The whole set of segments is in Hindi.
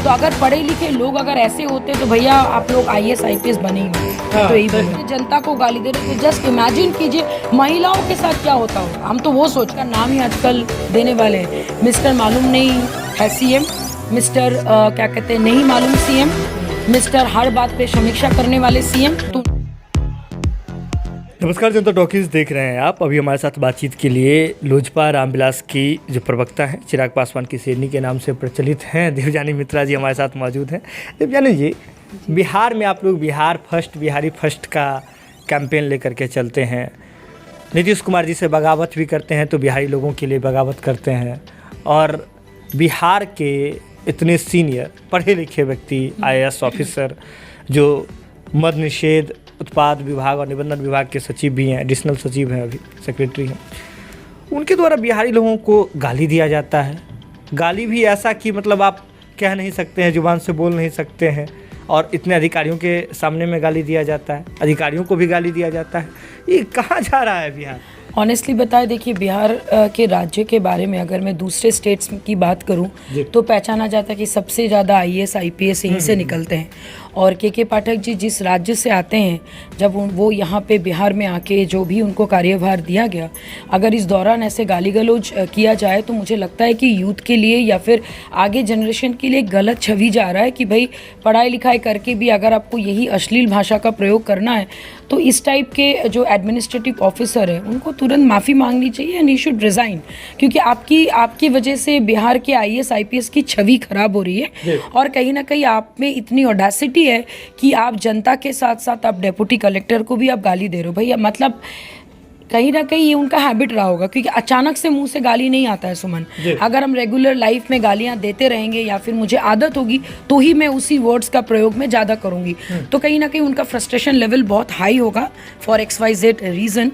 तो अगर पढ़े लिखे लोग अगर ऐसे होते तो भैया आप लोग IAS IPS बने ही नहीं। तो यही बोलते जनता को गाली दे रहे, तो जस्ट इमेजिन कीजिए महिलाओं के साथ क्या होता होगा। हम तो वो सोचकर नाम ही आजकल देने वाले हैं, मिस्टर मालूम नहीं है CM, मिस्टर क्या कहते हैं नहीं मालूम CM, मिस्टर हर बात पे समीक्षा करने वाले CM। तो नमस्कार, जनता टॉकीज देख रहे हैं आप। अभी हमारे साथ बातचीत के लिए लोजपा रामविलास की जो प्रवक्ता हैं, चिराग पासवान की शेरनी के नाम से प्रचलित हैं, देवयानी मित्रा जी हमारे साथ मौजूद हैं। देवयानी जी, बिहार में आप लोग बिहार फर्स्ट, बिहारी फर्स्ट का कैंपेन लेकर के चलते हैं। नीतीश कुमार जी से बगावत भी करते हैं तो बिहारी लोगों के लिए बगावत करते हैं, और बिहार के इतने सीनियर पढ़े लिखे व्यक्ति IAS ऑफिसर जो मद निषेध उत्पाद विभाग और निबंधन विभाग के सचिव भी हैं, एडिशनल सचिव हैं, अभी सेक्रेटरी हैं, उनके द्वारा बिहारी लोगों को गाली दिया जाता है। गाली भी ऐसा कि मतलब आप कह नहीं सकते हैं, जुबान से बोल नहीं सकते हैं, और इतने अधिकारियों के सामने में गाली दिया जाता है, अधिकारियों को भी गाली दिया जाता है। ये कहाँ जा रहा है बिहार? ऑनेस्टली बताए, देखिए बिहार के राज्य के बारे में अगर मैं दूसरे स्टेट्स की बात करूं तो पहचाना जाता है कि सबसे ज़्यादा IAS IPS यहीं से निकलते हैं। और के पाठक जी जिस राज्य से आते हैं, जब वो यहाँ पे बिहार में आके जो भी उनको कार्यभार दिया गया, अगर इस दौरान ऐसे गाली गलौज किया जाए तो मुझे लगता है कि यूथ के लिए या फिर आगे जनरेशन के लिए गलत छवि जा रहा है कि भाई पढ़ाई लिखाई करके भी अगर आपको यही अश्लील भाषा का प्रयोग करना है तो इस टाइप के जो एडमिनिस्ट्रेटिव ऑफिसर हैं उनको तुरंत माफ़ी मांगनी चाहिए एंड ही शुड रिज़ाइन, क्योंकि आपकी वजह से बिहार के IAS IPS की छवि खराब हो रही है। और कहीं ना कहीं आप में इतनी ऑडेसिटी है कि आप जनता के साथ साथ आप डेप्यूटी कलेक्टर को भी आप गाली दे रहे हो। भैया मतलब कहीं ना कहीं ये उनका हैबिट रहा होगा, क्योंकि अचानक से मुंह से गाली नहीं आता है सुमन। अगर हम रेगुलर लाइफ में गालियां देते रहेंगे या फिर मुझे आदत होगी तो ही मैं उसी वर्ड्स का प्रयोग में ज़्यादा करूंगी। तो कहीं ना कहीं उनका फ्रस्ट्रेशन लेवल बहुत हाई होगा फॉर XYZ रीज़न।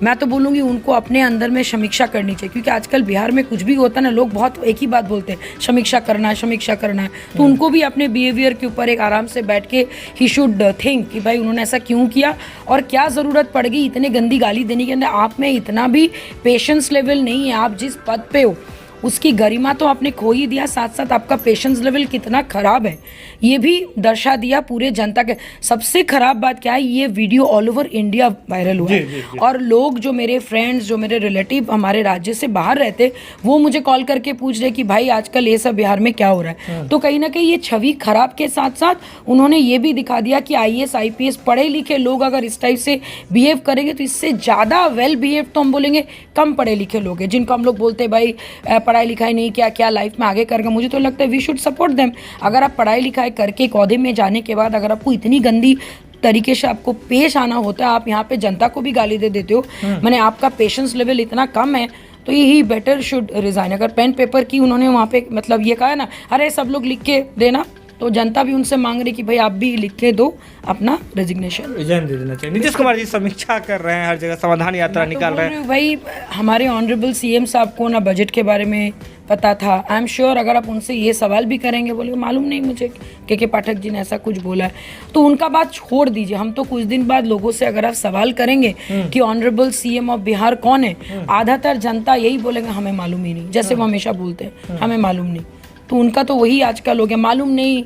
मैं तो बोलूँगी उनको अपने अंदर में समीक्षा करनी चाहिए, क्योंकि आजकल बिहार में कुछ भी होता है ना, लोग बहुत एक ही बात बोलते हैं, समीक्षा करना है, समीक्षा करना है। तो उनको भी अपने बिहेवियर के ऊपर एक आराम से बैठ के ही शुड थिंक कि भाई उन्होंने ऐसा क्यों किया और क्या ज़रूरत पड़ गई इतने गंदी गाली देने के अंदर। आप में इतना भी पेशेंस लेवल नहीं है, आप जिस पद पे हो उसकी गरिमा तो आपने खो ही दिया, साथ साथ आपका पेशेंस लेवल कितना खराब है ये भी दर्शा दिया पूरे जनता के। सबसे खराब बात क्या है, ये video all over India viral हुआ है। और लोग जो मेरे फ्रेंड्स, जो मेरे रिलेटिव हमारे राज्य से बाहर रहते, वो मुझे कॉल करके पूछ रहे कि भाई आजकल ये सब बिहार में क्या हो रहा है। तो कहीं ना कहीं ये छवि खराब के साथ साथ उन्होंने ये भी दिखा दिया कि IAS IPS पढ़े लिखे लोग अगर इस टाइप से बिहेव करेंगे तो इससे ज़्यादा वेल बिहेव तो हम बोलेंगे कम पढ़े लिखे लोग हैं, जिनको हम लोग बोलते हैं भाई पढ़ाई लिखाई नहीं किया, क्या लाइफ में आगे करेगा। मुझे तो लगता है वी शुड सपोर्ट देम। अगर आप पढ़ाई लिखाई करके एक ओहदे में जाने के बाद अगर आपको इतनी गंदी तरीके से आपको पेश आना होता है, आप यहाँ पे जनता को भी गाली दे देते हो, मैंने आपका पेशेंस लेवल इतना कम है, तो यही बेटर शुड रिजाइन। अगर पेन पेपर की उन्होंने वहाँ पे मतलब ये कहा ना, अरे सब लोग लिख के देना, तो जनता भी उनसे मांग रही कि भाई आप भी लिख के दो अपना रेजिग्नेशन, रिजाइन दे देना चाहिए। नीतीश कुमार जी समीक्षा कर रहे हैं, हर जगह समाधान यात्रा निकाल रहे हैं। भाई हमारे ऑनरेबल CM साहब को ना बजट के बारे में पता था। आई एम श्योर अगर आप उनसे ये सवाल भी करेंगे, बोले मालूम नहीं मुझे के पाठक जी ने ऐसा कुछ बोला है, तो उनका बात छोड़ दीजिए। हम तो कुछ दिन बाद लोगों से अगर आप सवाल करेंगे कि ऑनरेबल CM ऑफ बिहार कौन है, आधातर जनता यही बोलेंगे हमें मालूम ही नहीं, जैसे वो हमेशा बोलते हैं हमें मालूम नहीं। तो उनका तो वही आजकल हो गया, मालूम नहीं।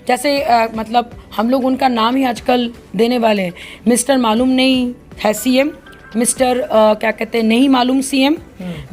जैसे मतलब हम लोग उनका नाम ही आजकल देने वाले हैं, मिस्टर मालूम नहीं है CM, मिस्टर क्या कहते हैं नहीं मालूम CM,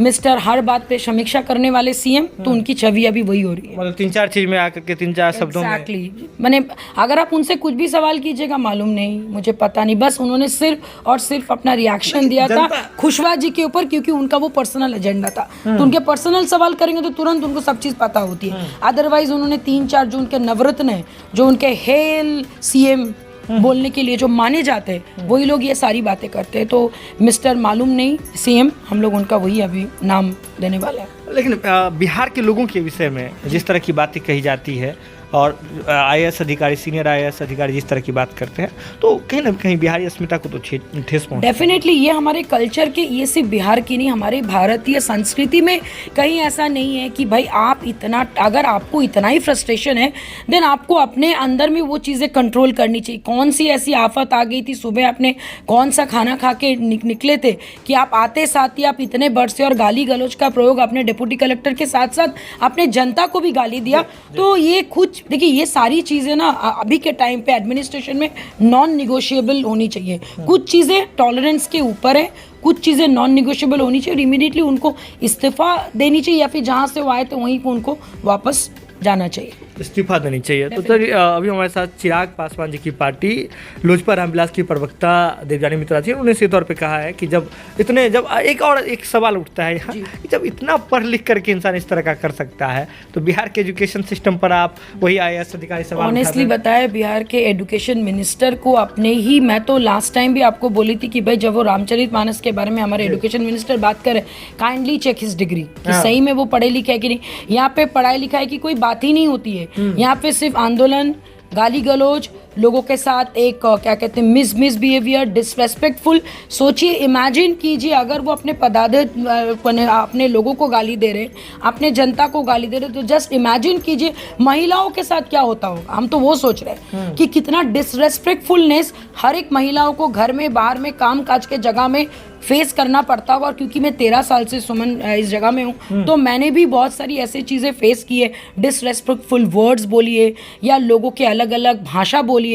मिस्टर हर बात पे समीक्षा करने वाले CM। तो उनकी छवि अभी वही हो रही है, मतलब 3-4 चीज में आकर के 3-4 शब्दों में। एग्जैक्टली। मैंने अगर आप उनसे कुछ भी सवाल कीजिएगा मालूम नहीं, मुझे पता नहीं, बस उन्होंने सिर्फ और सिर्फ अपना रिएक्शन दिया था खुशवा जी के ऊपर, क्योंकि उनका वो पर्सनल एजेंडा था। तो उनके पर्सनल सवाल करेंगे तो तुरंत उनको सब चीज़ पता होती है। अदरवाइज उन्होंने 3-4 जो उनके नवरत्न है, जो उनके हेल CM बोलने के लिए जो माने जाते हैं, वही लोग ये सारी बातें करते हैं। तो मिस्टर मालूम नहीं CM, हम लोग उनका वही अभी नाम देने वाले हैं। लेकिन बिहार के लोगों के विषय में जिस तरह की बातें कही जाती है और IAS अधिकारी, सीनियर IAS अधिकारी जिस तरह की बात करते हैं, तो कहीं ना कहीं बिहारी अस्मिता को तो ठेस पहुंचती है। डेफिनेटली ये हमारे कल्चर के, ये सिर्फ बिहार की नहीं, हमारे भारतीय संस्कृति में कहीं ऐसा नहीं है कि भाई आप इतना, अगर आपको इतना ही फ्रस्ट्रेशन है देन आपको अपने अंदर में वो चीज़ें कंट्रोल करनी चाहिए। कौन सी ऐसी आफत आ गई थी, सुबह आपने कौन सा खाना खा के निकले थे कि आप आते साथ ही आप इतने बरसे और गाली गलौज का प्रयोग अपने डिप्टी कलेक्टर के साथ साथ अपने जनता को भी गाली दिया। तो ये खुद देखिए ये सारी चीज़ें ना अभी के टाइम पे एडमिनिस्ट्रेशन में नॉन निगोशिएबल होनी चाहिए। कुछ चीज़ें टॉलरेंस के ऊपर है, कुछ चीज़ें नॉन निगोशिएबल होनी चाहिए और इमीडिएटली उनको इस्तीफा देनी चाहिए, या फिर जहाँ से वो आए थे वहीं पर उनको वापस जाना चाहिए, इस्तीफा देनी चाहिए। तो सर अभी हमारे साथ चिराग पासवान जी की पार्टी लोजपा रामविलास की प्रवक्ता देवयानी मित्रा जी, उन्होंने सीधे तौर पे कहा है कि जब एक सवाल उठता है यहाँ कि जब इतना पढ़ लिख करके इंसान इस तरह का कर सकता है तो बिहार के एजुकेशन सिस्टम पर आप वही IAS अधिकारी सवाल ऑनेस्टली बताया, बिहार के एजुकेशन मिनिस्टर को अपने ही, मैं तो लास्ट टाइम भी आपको बोली थी कि भाई जब वो रामचरितमानस के बारे में हमारे एजुकेशन मिनिस्टर बात करें, काइंडली चेक हिज डिग्री कि सही में वो पढ़े लिखे है कि नहीं। यहाँ पे पढ़ाई लिखाई की कोई बात ही नहीं होती है, यहाँ पे सिर्फ आंदोलन, गाली गलौज, लोगों के साथ एक क्या कहते हैं मिसबिहेवियर, डिसरेस्पेक्टफुल। सोचिए, इमेजिन कीजिए अगर वो अपने अपने लोगों को गाली दे रहे, अपने जनता को गाली दे रहे, तो जस्ट इमेजिन कीजिए महिलाओं के साथ क्या होता होगा। हम तो वो सोच रहे हैं कि कितना डिसरेस्पेक्टफुलनेस हर एक महिलाओं को घर में, बाहर में, काम काज के जगह में फेस करना पड़ता होगा। और क्योंकि मैं 13 साल से सुमन इस जगह में हूँ, तो मैंने भी बहुत सारी ऐसी चीज़ें फेस की है। डिसरेस्पेक्टफुल वर्ड्स बोलिए या लोगों के अलग अलग भाषा बोलिए,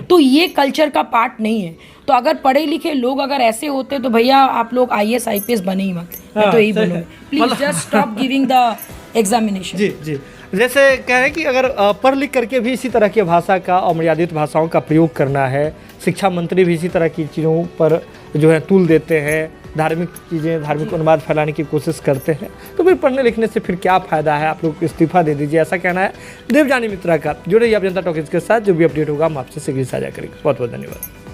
तो ये कल्चर का पार्ट नहीं है। तो अगर पढ़े लिखे लोग अगर ऐसे होते तो भैया आप लोग IAS IPS बने ही मत। मैं तो यही बोलूँगी, please just stop giving the examination. जी जी, जैसे कह रहे हैं कि अगर पढ़ लिख करके भी इसी तरह की भाषा का, अमर्यादित भाषाओं का प्रयोग करना है, शिक्षा मंत्री भी इसी तरह की चीज़ों पर जो है तूल देते हैं, धार्मिक चीज़ें, धार्मिक उन्माद फैलाने की कोशिश करते हैं, तो फिर पढ़ने लिखने से फिर क्या फ़ायदा है, आप लोग इस्तीफा दे दीजिए, ऐसा कहना है देवयानी मित्रा का। जुड़े आप जनता टॉकीज के साथ, जो भी अपडेट होगा हम आपसे शीघ्र साझा करेंगे। बहुत बहुत धन्यवाद।